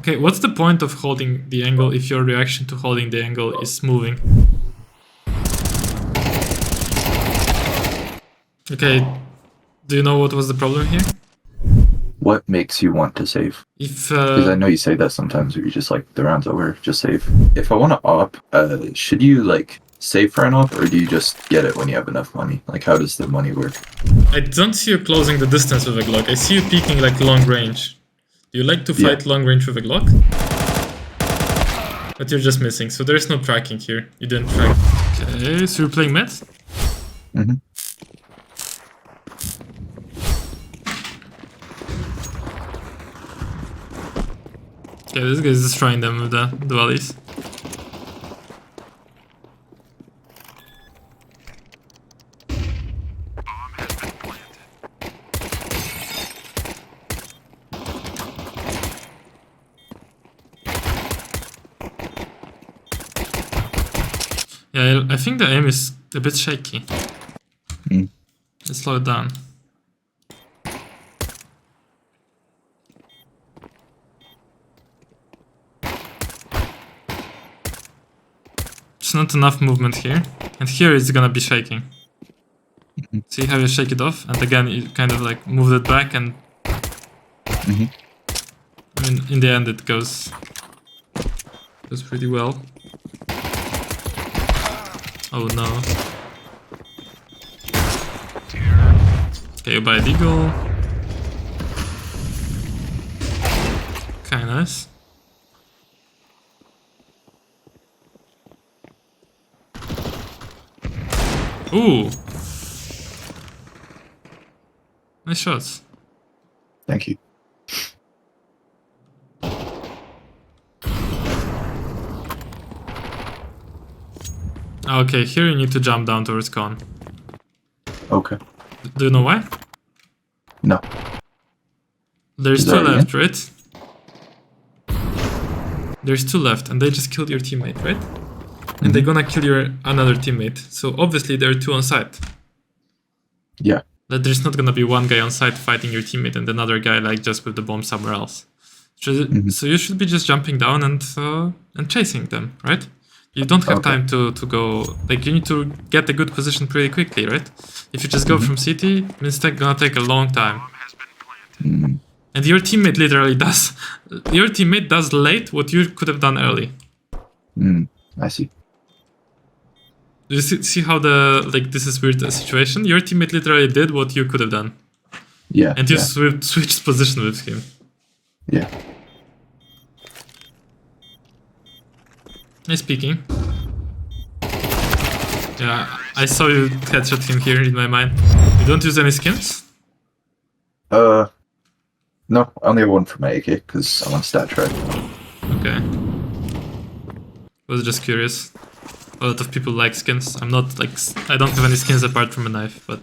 Okay, what's the point of holding the angle if your reaction to holding the angle is moving? Okay, do you know what was the problem here? What makes you want to save? If Because I know you say that sometimes where you just like, the round's over, just save. If I want to op, should you like save for an op, or do you just get it when you have enough money? Like, how does the money work? I don't see you closing the distance with a Glock. I see you peeking like long range. Do you like to fight long range with a Glock? But you're just missing, so there's no tracking here. You didn't track. Okay, so you're playing mid? Mm-hmm. Okay, this guy's destroying them with the dualies. Yeah, I think the aim is a bit shaky. Let's slow it down. There's not enough movement here, and here it's gonna be shaking. See how you shake it off, and again you kind of like move it back, and I mean in the end it goes pretty well. Oh no. Okay, you buy a Deagle. Kinda nice. Ooh! Nice shots. Thank you. Okay, here you need to jump down towards con. Okay. Do you know why? No. There's Is two that left, right? There's two left, and they just killed your teammate, right? And they're gonna kill your another teammate. So obviously there are two on site. Yeah. That there's not gonna be one guy on site fighting your teammate and another guy like just with the bomb somewhere else. So you should be just jumping down and chasing them, right? You don't have time to go, like you need to get a good position pretty quickly, right? If you just go from city, it's gonna take a long time. And your teammate literally does, your teammate does late what you could have done early. I see. Do you see how this is weird situation? Your teammate literally did what you could have done. Yeah. And you switched position with him. Yeah. Nice peeking. Yeah, I saw you headshot him here in my mind. You don't use any skins? No, I only have one for my AK because I'm on stat track. Okay. Was just curious. A lot of people like skins. I'm not like, I don't have any skins apart from a knife, but...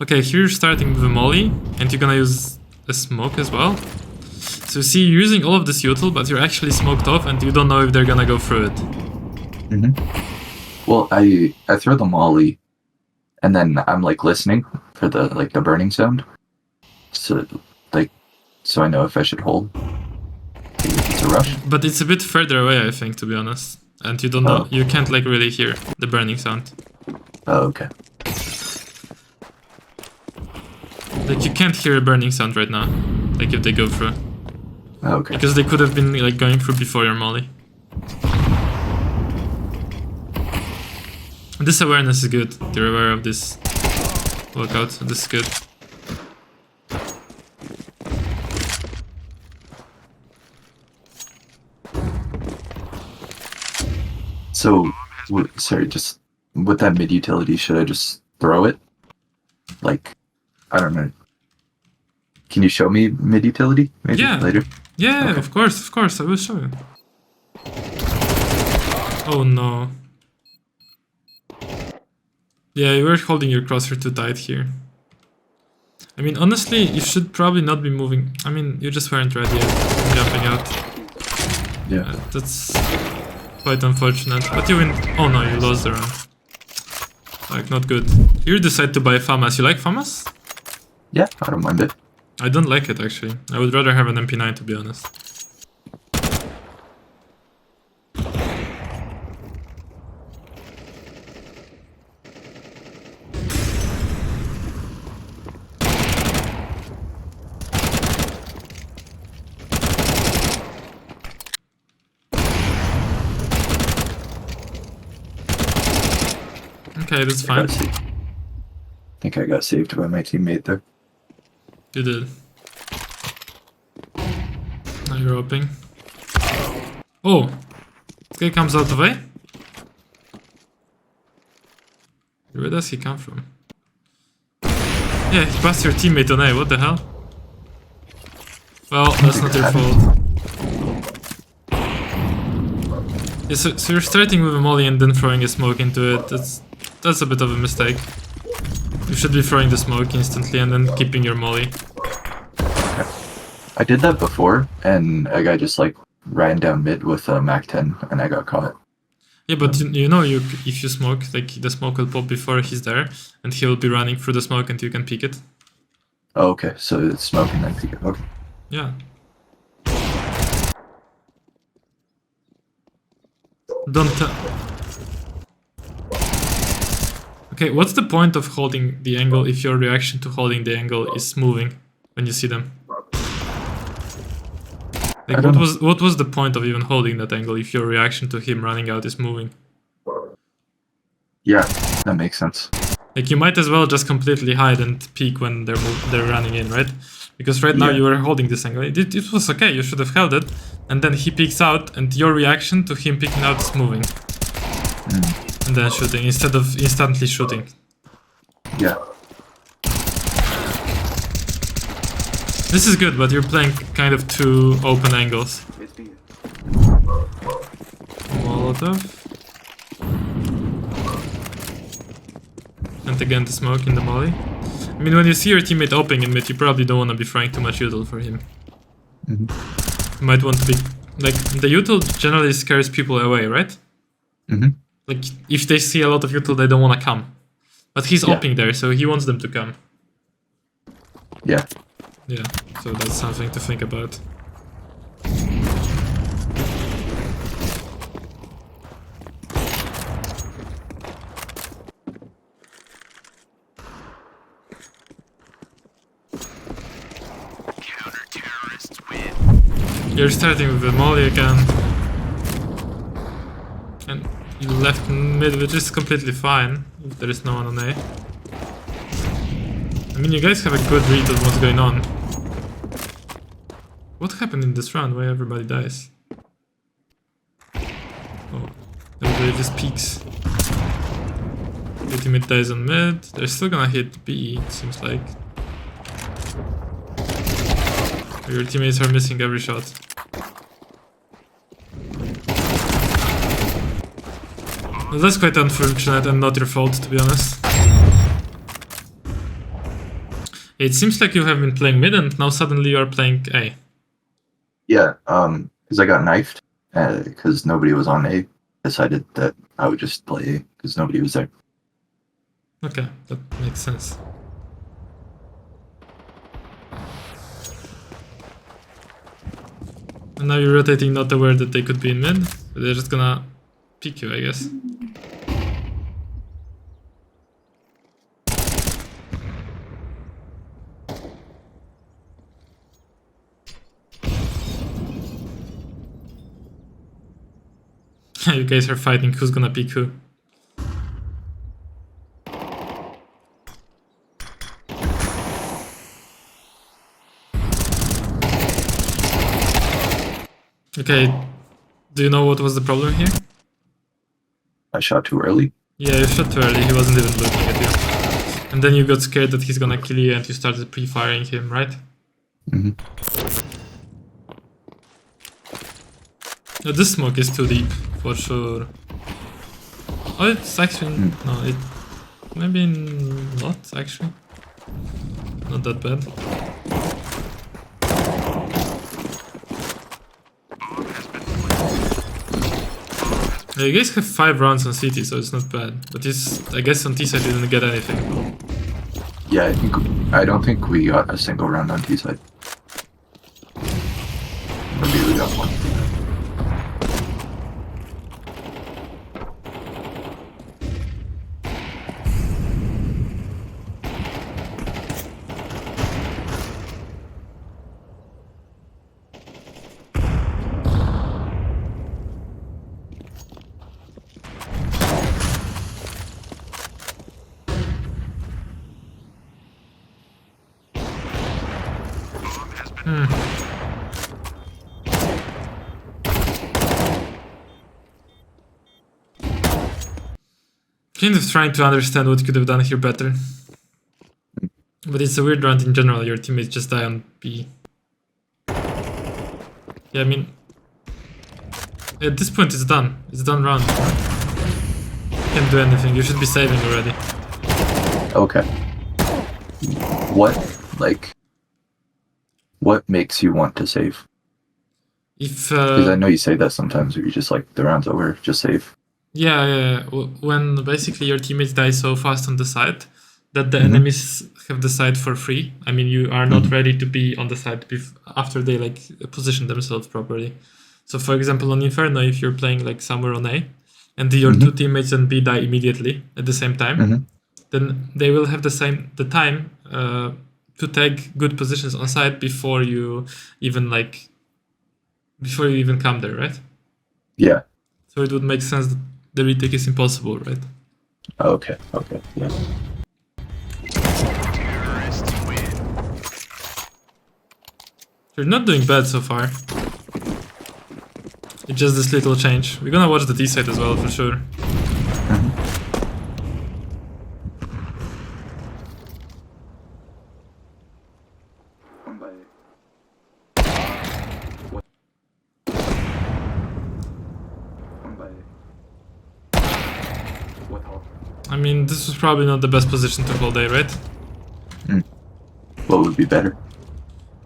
Okay, here you're starting with a molly, and you're gonna use a smoke as well. So see, you're using all of this util, but you're actually smoked off, and you don't know if they're gonna go through it. Well, I throw the molly, and then I'm like listening for the burning sound. So I know if I should hold. It's a rush. But it's a bit further away, I think, to be honest. And you don't know, you can't like really hear the burning sound. Oh, okay. Like you can't hear a burning sound right now, like if they go through. Okay. Because they could have been like going through before your molly. This awareness is good. You're aware of this workout. This is good. So, sorry, just with that mid utility, should I just throw it? Like, I don't know. Can you show me mid utility maybe later? Yeah, Okay. of course, I will show you. Oh no. Yeah, you were holding your crosshair too tight here. I mean, honestly, you should probably not be moving. I mean, you just weren't ready yet, jumping out. Yeah. That's quite unfortunate. But you win. Oh no, you lost the round. Like, not good. You decide to buy FAMAS. You like FAMAS? Yeah, I don't mind it. I don't like it actually. I would rather have an MP9 to be honest. Okay, that's fine. I think I got saved by my teammate there. You did. Now you're hoping. Oh! This guy comes out of A? Where does he come from? Yeah, he passed your teammate on A, what the hell? Well, that's not your fault. Yeah, so you're starting with a molly and then throwing a smoke into it. That's a bit of a mistake. You should be throwing the smoke instantly and then keeping your molly. I did that before, and a guy just like ran down mid with a MAC-10, and I got caught. Yeah, but you know, if you smoke, like the smoke will pop before he's there, and he will be running through the smoke, and you can pick it. Oh, okay. So it's smoke and then pick it. Okay. Yeah. Don't. Okay, what's the point of holding the angle if your reaction to holding the angle is moving when you see them? Like, what was the point of even holding that angle if your reaction to him running out is moving? Yeah, that makes sense. Like, you might as well just completely hide and peek when they're running in, right? Because right now you were holding this angle. It was okay, you should have held it. And then he peeks out, and your reaction to him peeking out is moving. And then shooting, instead of instantly shooting. Yeah. This is good, but you're playing kind of two open angles. Molotov. And again the smoke in the molly. I mean, when you see your teammate opening in mid, you probably don't want to be throwing too much util for him. You might want to be... Like, the util generally scares people away, right? Like, if they see a lot of util, they don't want to come. But he's opening there, so he wants them to come. Yeah. Yeah, so that's something to think about. You're starting with the molly again. And you left mid, which is completely fine if there is no one on A. I mean, you guys have a good read of what's going on. What happened in this round? Why everybody dies? Oh, everybody just peeks. Your teammate dies on mid. They're still gonna hit B, it seems like. Your teammates are missing every shot. Well, that's quite unfortunate and not your fault, to be honest. It seems like you have been playing mid and now suddenly you are playing A. Yeah, because I got knifed, because nobody was on A. Decided that I would just play A, because nobody was there. Okay, that makes sense. And now you're rotating, not aware that they could be in mid, but they're just gonna pick you, I guess. You guys are fighting who's gonna pick who. Okay, do you know what was the problem here? I shot too early. Yeah, you shot too early, he wasn't even looking at you. And then you got scared that he's gonna kill you and you started pre-firing him, right? No, this smoke is too deep, for sure. Oh, it's actually... No, it... Maybe not, actually. Not that bad. Yeah, you guys have 5 rounds on CT, so it's not bad. But I guess on T side you didn't get anything. Yeah, I think I don't think we got a single round on T side. Maybe we got one. Kind of trying to understand what you could have done here better. But it's a weird round in general, your teammates just die on B. Yeah, I mean... At this point it's done. It's done round. Can't do anything, you should be saving already. Okay. What makes you want to save? If... Because I know you say that sometimes, where you just like, the round's over, just save. Yeah. When basically your teammates die so fast on the side that the enemies have the side for free. I mean, you are not ready to be on the side after they like position themselves properly. So, for example, on Inferno, if you're playing like somewhere on A, and your two teammates on B die immediately at the same time, then they will have the time to take good positions on side before you even come there, right? Yeah. So it would make sense that the retake is impossible, right? Okay, yeah. You're not doing bad so far. It's just this little change. We're gonna watch the T side as well, for sure. I mean, this was probably not the best position to hold A, right? What would be better?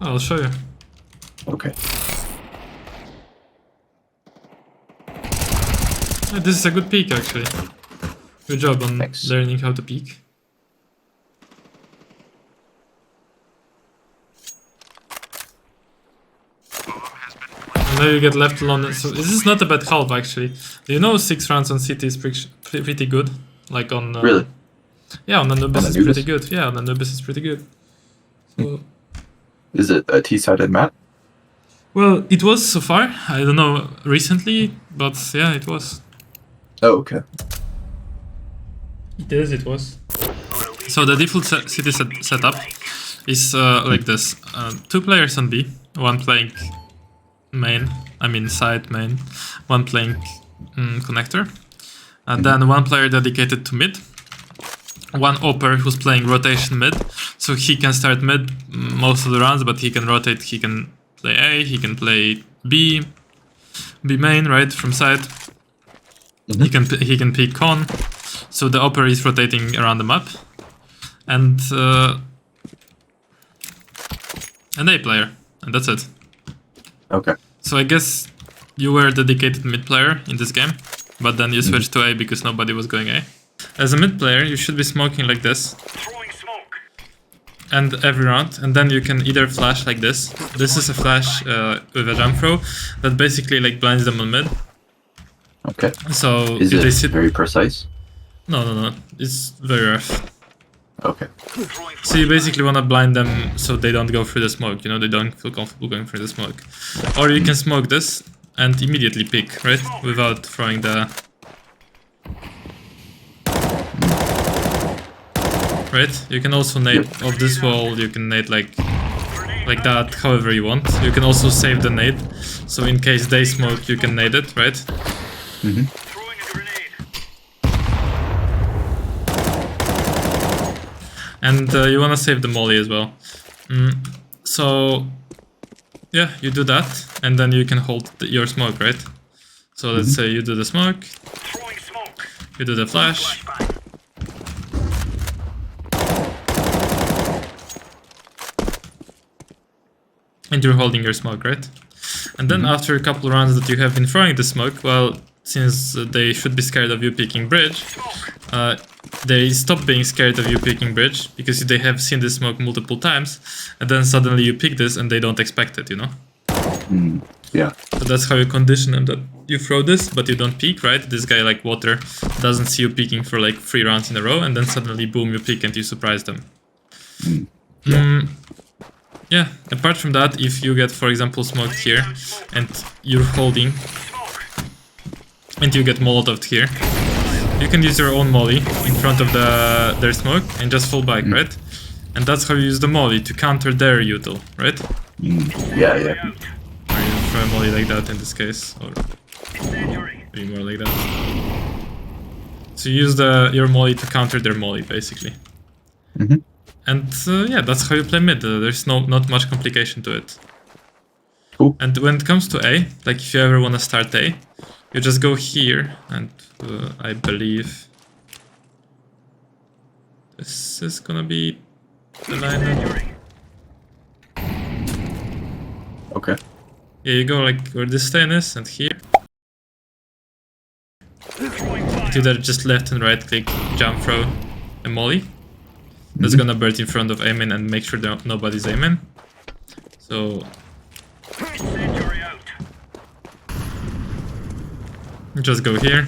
I'll show you. Okay. Yeah, this is a good peek, actually. Good job on Thanks. learning how to peek. And now you get left alone. So this is not a bad half, actually. Do you know 6 rounds on CT is pretty good? Like on... Really? Yeah, on Anubis it's Anubis? pretty good. Yeah, on Anubis it's pretty good. So... Is it a T-sided map? Well, it was so far. I don't know recently, but yeah, it was. Oh, okay. It was. So the default city setup is like this. 2 players on B, 1 playing side main, 1 playing connector, and then 1 player dedicated to mid, 1 opper who's playing rotation mid, so he can start mid most of the rounds, but he can rotate, he can play A, he can play B main, right, from side. He can pick con, so the opper is rotating around the map, and A player, and that's it. Okay. So I guess you were a dedicated mid player in this game, but then you switched to A because nobody was going A. As a mid player, you should be smoking like this, and every round, and then you can either flash like this. This is a flash with a jump throw that basically like blinds them on mid. Okay. So Is if they it sit... very precise? No. It's very rough. Okay. So you basically want to blind them so they don't go through the smoke, you know, they don't feel comfortable going through the smoke. Or you can smoke this and immediately pick, right? Without throwing the... Right? You can also nade off this wall, you can nade like that, however you want. You can also save the nade, so in case they smoke, you can nade it, right? And you want to save the molly as well. So, yeah, you do that, and then you can hold your smoke, right? So let's say you do the smoke, you do the flash, and you're holding your smoke, right? And then after a couple rounds that you have been throwing the smoke, well, since they should be scared of you picking bridge, they stop being scared of you picking bridge because they have seen this smoke multiple times, and then suddenly you pick this and they don't expect it, you know? Yeah. So that's how you condition them, that you throw this, but you don't peek, right? This guy, like Water, doesn't see you peeking for like 3 rounds in a row, and then suddenly, boom, you peek and you surprise them. Yeah, apart from that, if you get, for example, smoked here, and you're holding, and you get molotoved here, you can use your own molly in front of their smoke and just fall back, right? And that's how you use the molly, to counter their util, right? Yeah. Or you throw a molly like that in this case, or maybe more like that. So you use your molly to counter their molly, basically. And yeah, that's how you play mid. There's not much complication to it. Cool. And when it comes to A, like if you ever want to start A, you just go here, and I believe this is gonna be the lineup. Okay. Yeah, you go like where this stain is, and here. Do that just left and right click, jump throw, and molly. That's gonna burst in front of aiming and make sure that nobody's aiming. So just go here.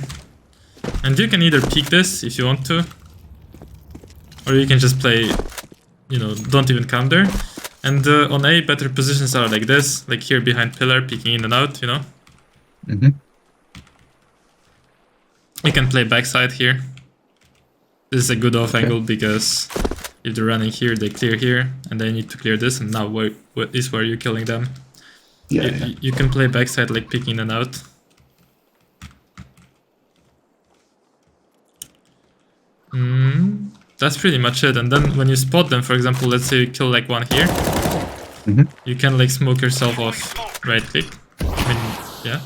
And you can either peek this if you want to, or you can just play, you know, don't even come there. And on A, better positions are like this, like here behind pillar, peeking in and out, you know. You can play backside here. This is a good off angle because if they're running here, they clear here, and they need to clear this, and now what is where you're killing them. You can play backside like peeking in and out. That's pretty much it. And then when you spot them, for example, let's say you kill like one here, you can like smoke yourself off, right click. I mean, yeah.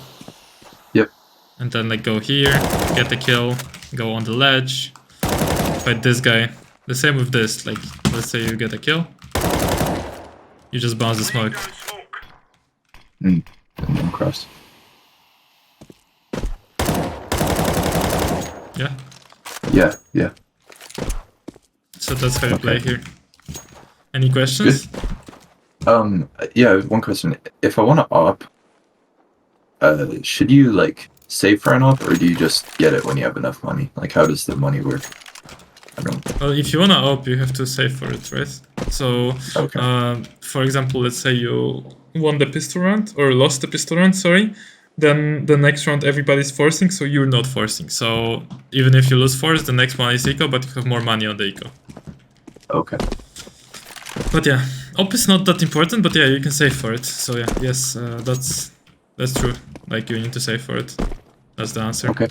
Yep. And then like go here, get the kill, go on the ledge, fight this guy. The same with this, like let's say you get a kill, you just bounce the smoke. And then cross. Yeah. So that's how you play here. Any questions? Good. Yeah, one question. If I want to op, should you like save for an op, or do you just get it when you have enough money? Like, how does the money work? I don't. Well, if you wanna op, you have to save for it, right? So, for example, let's say you won the pistol round, or lost the pistol round, sorry. Then the next round everybody's forcing, so you're not forcing. So even if you lose force, the next one is eco, but you have more money on the eco. Okay. But yeah, op is not that important, but yeah, you can save for it. So yeah, yes, that's true. Like you need to save for it. That's the answer. Okay.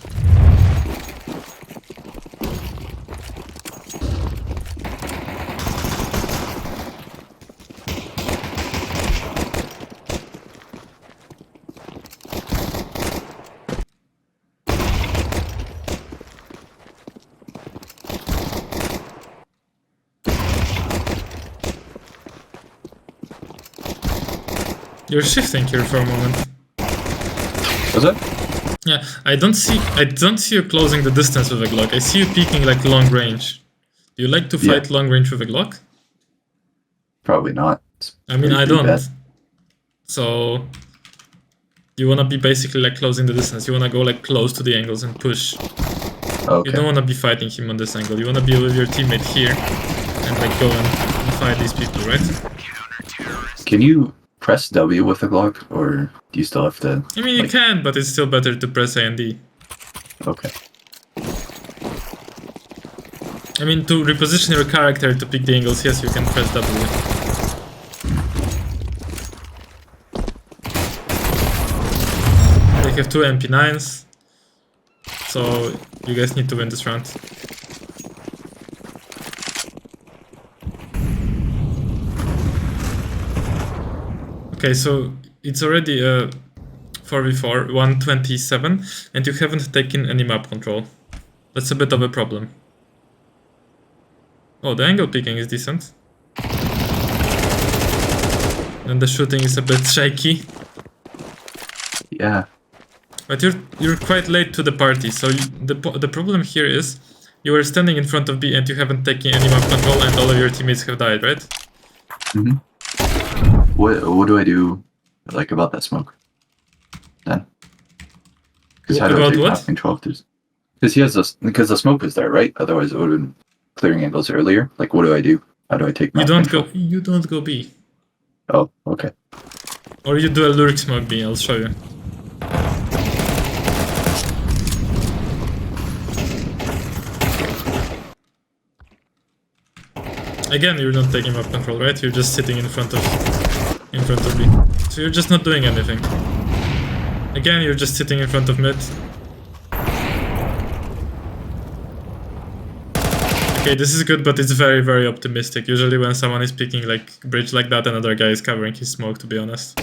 You're shifting here for a moment. Was it? Yeah, I don't see you closing the distance with a Glock. I see you peeking like long range. Do you like to fight long range with a Glock? Probably not. I mean, I don't. So you wanna be basically like closing the distance. You wanna go like close to the angles and push. Okay. You don't wanna be fighting him on this angle. You wanna be with your teammate here and like go and fight these people, right? Can you press W with a Glock, or do you still have to? I mean, you can, but it's still better to press A and D. Okay. I mean, to reposition your character to pick the angles, yes, you can press W. They have 2 MP9s, so you guys need to win this round. Okay, so it's already 4v4, 127, and you haven't taken any map control. That's a bit of a problem. Oh, the angle picking is decent. And the shooting is a bit shaky. Yeah. But you're quite late to the party, so the problem here is you were standing in front of B and you haven't taken any map control and all of your teammates have died, right? Mm-hmm. What do I do, like, about that smoke? Then? Because how do I take map control? Because the smoke is there, right? Otherwise it would have been clearing angles earlier. Like, what do I do? How do I take map control? You don't go B. Oh, okay. Or you do a lurk smoke B, I'll show you. Again, you're not taking map control, right? You're just sitting in front of B. So you're just not doing anything. Again, you're just sitting in front of mid. Okay, this is good, but it's very, very optimistic. Usually when someone is picking like bridge like that, another guy is covering his smoke, to be honest.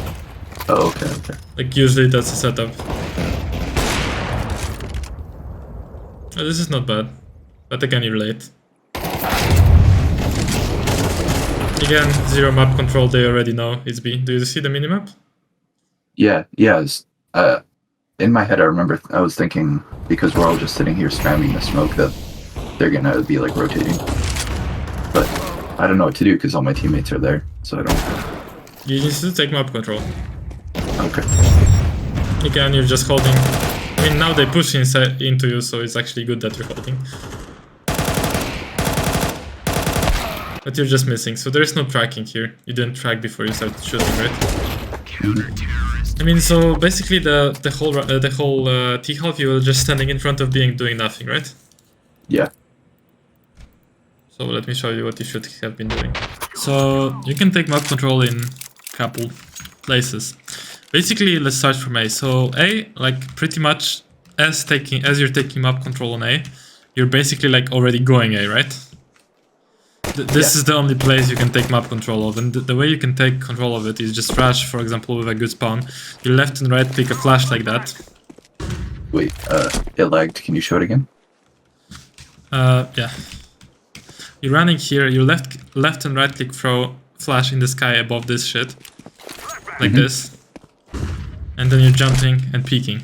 Oh, okay. Like, usually that's a setup. Oh, this is not bad. But again, you're late. Again, zero map control, they already know it's B. Do you see the minimap? Yeah. In my head, I remember I was thinking, because we're all just sitting here spamming the smoke, that they're gonna be like rotating. But I don't know what to do because all my teammates are there, so I don't. You need to take map control. Okay. Again, you're just holding. I mean, now they push inside into you, so it's actually good that you're holding. But you're just missing, so there's no tracking here. You didn't track before you started shooting, right? I mean, so basically the whole T-half, you were just standing in front of B and doing nothing, right? Yeah. So let me show you what you should have been doing. So you can take map control in couple places. Basically, let's start from A. So A, like pretty much as you're taking map control on A, you're basically like already going A, right? This is the only place you can take map control of, and the way you can take control of it is just flash, for example, with a good spawn. You left and right click a flash like that. Wait, it lagged. Can you show it again? Yeah. You're running here, you left and right click throw flash in the sky above this shit. Like this. And then you're jumping and peeking.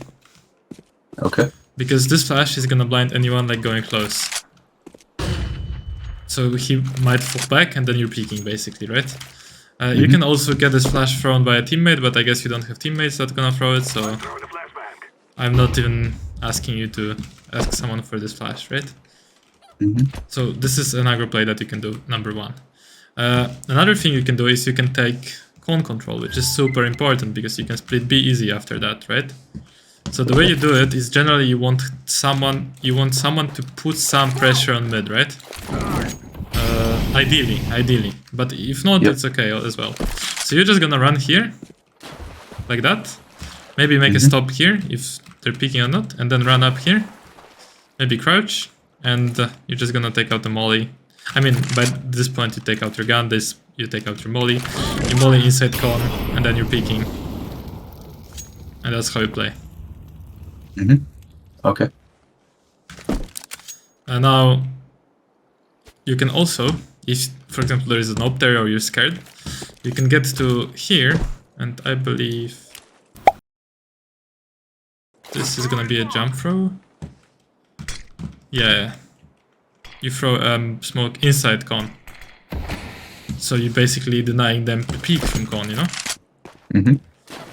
Okay. Because this flash is gonna blind anyone like going close. So he might fall back and then you're peeking basically, right? You can also get this flash thrown by a teammate, but I guess you don't have teammates that gonna throw it, so I'm not even asking you to ask someone for this flash, right? So this is an aggro play that you can do, number one. Another thing you can do is you can take cone control, which is super important because you can split B easy after that, right? So the way you do it is generally you want someone to put some pressure on mid, right? Ideally, but if not, it's okay as well. So you're just gonna run here, like that. Maybe make a stop here if they're peeking or not, and then run up here. Maybe crouch, and you're just gonna take out the molly. I mean, by this point you take out your gun, you take out your molly. You molly inside cone, and then you're peeking. And that's how you play. Okay. And now, you can also, if, for example, there is an op there or you're scared, you can get to here, and I believe this is gonna be a jump throw. Yeah. You throw smoke inside cone. So you're basically denying them to peek from cone, you know?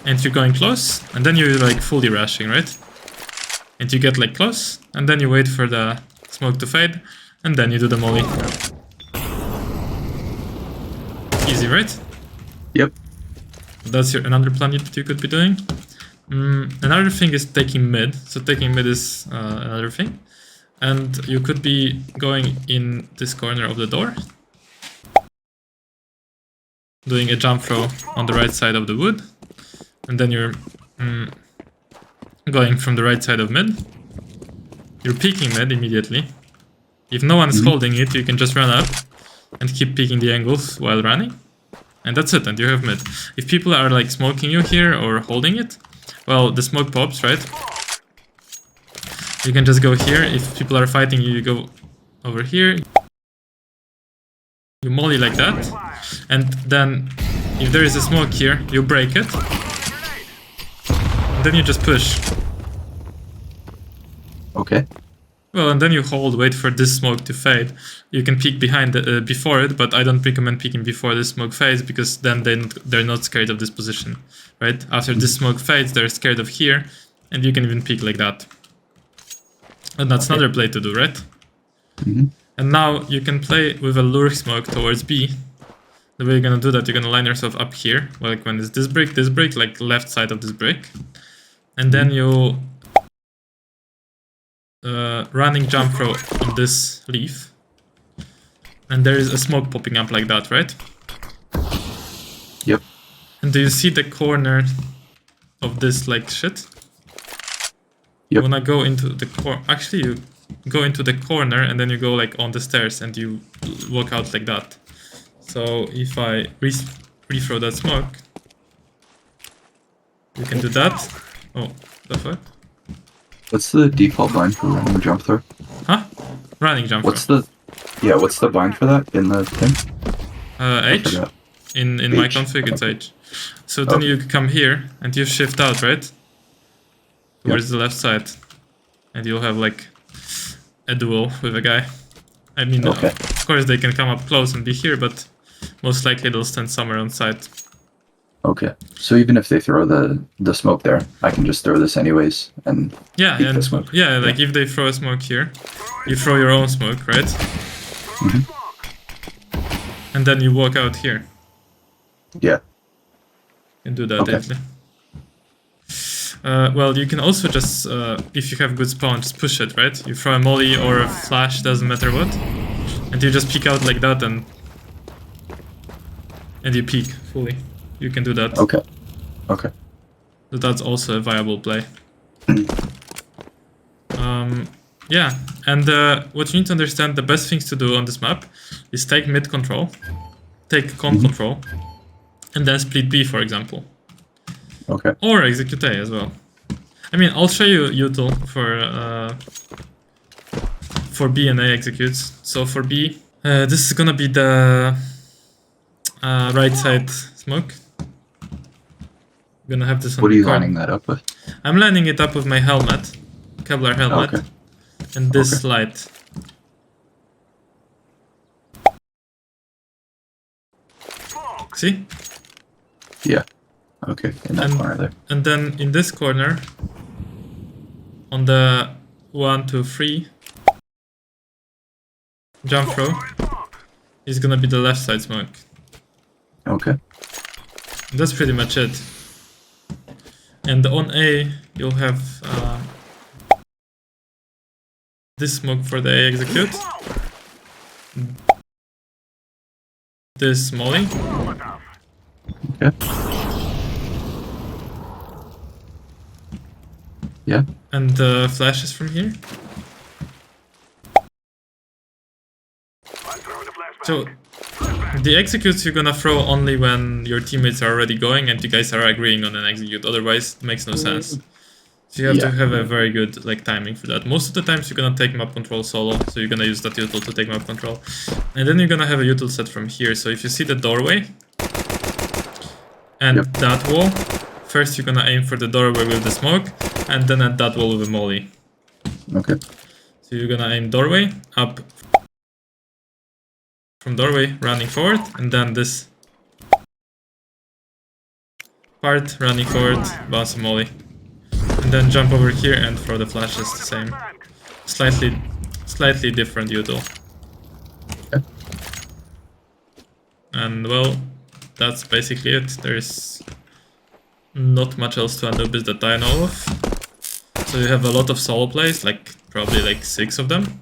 And you're going close, and then you're like fully rushing, right? And you get like close, and then you wait for the smoke to fade, and then you do the molly. Easy, right? Yep. That's another plan that you could be doing. Another thing is taking mid. So taking mid is another thing. And you could be going in this corner of the door, doing a jump throw on the right side of the wood, and then you're going from the right side of mid. You're peeking mid immediately. If no one's holding it, you can just run up and keep peeking the angles while running. And that's it, and you have mid. If people are like smoking you here or holding it, well, the smoke pops, right? You can just go here. If people are fighting you, you go over here. You molly like that. And then, if there is a smoke here, you break it. And then you just push. Okay. Well, and then you hold, wait for this smoke to fade. You can peek behind before it, but I don't recommend peeking before this smoke fades because then they're not scared of this position, right? After this smoke fades, they're scared of here, and you can even peek like that. And that's another play to do, right? And now you can play with a lure smoke towards B. The way you're gonna do that, you're gonna line yourself up here, like when it's this brick, like left side of this brick, and then you running jump throw on this leaf, and there is a smoke popping up like that, right? Yep. And do you see the corner of this like shit? Yep. You wanna go into the actually you go into the corner and then you go like on the stairs and you walk out like that. So if I re-throw that smoke, you can do that. Oh, the fuck? What's the default bind for running jump throw? Huh? Running jump What's the bind for that in the thing? H? In my config it's H. So then you come here and you shift out, right? Towards the left side. And you'll have like a duel with a guy. I mean, of course they can come up close and be here, but most likely they'll stand somewhere on site. Okay. So even if they throw the smoke there, I can just throw this anyways and yeah, the smoke. Yeah, like if they throw a smoke here, you throw your own smoke, right? And then you walk out here. Yeah. You can do that easily. Well, you can also just, if you have good spawn, just push it, right? You throw a molly or a flash, doesn't matter what. And you just peek out like that and you peek fully. You can do that. Okay. Okay. So that's also a viable play. Yeah, and what you need to understand, the best things to do on this map is take mid control, take con control, and then split B, for example. Okay. Or execute A as well. I mean, I'll show you util for B and A executes. So for B, this is gonna be the right side smoke. I'm gonna have this on What are you card. lining that up with? I'm lining it up with my helmet, Kevlar helmet, and this light. See? Yeah. Okay, in that corner there. And then in this corner, on the 1, 2, 3 jump throw, is gonna be the left side smoke. Okay. That's pretty much it. And on A, you'll have this smoke for the A execute. This molly. Okay. Yeah. And flashes from here. So the executes you're gonna throw only when your teammates are already going and you guys are agreeing on an execute. Otherwise, it makes no sense. So you have to have a very good like timing for that. Most of the times you're gonna take map control solo, so you're gonna use that util to take map control, and then you're gonna have a util set from here. So if you see the doorway and that wall, first you're gonna aim for the doorway with the smoke, and then at that wall with a molly. Okay. So you're gonna aim doorway up. From doorway, running forward, and then this part, running forward, bounce a molly. And then jump over here and throw the flashes the same. Slightly different util. Okay. And well, that's basically it. There's not much else to Anubis that I know of. So you have a lot of solo plays, like probably like 6 of them.